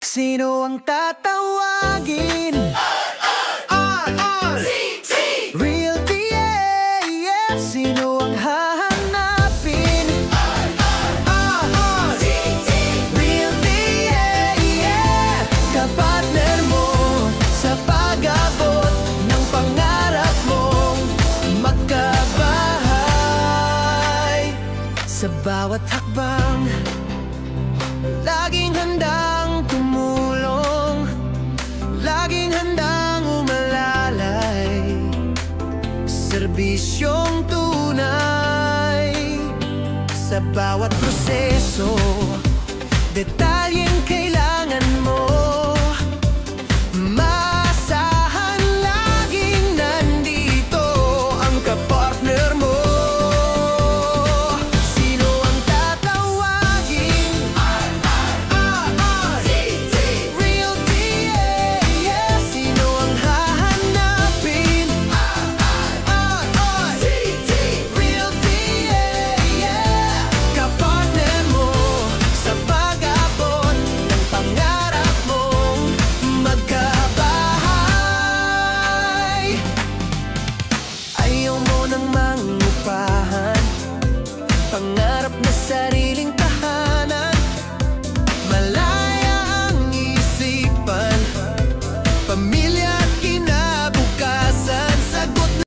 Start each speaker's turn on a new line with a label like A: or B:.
A: Sino ang tatawagin? RRCT Realty, yeah, yeah. Sino ang hahanapin? RRCT Realty, yeah, yeah. Kapartner mo sa pag-abot ng pangarap mong magkabahay. Sa bawat hakbang, laging handang tumulong, laging handang umalalay. Serbisyong tunay sa bawat proseso, detalye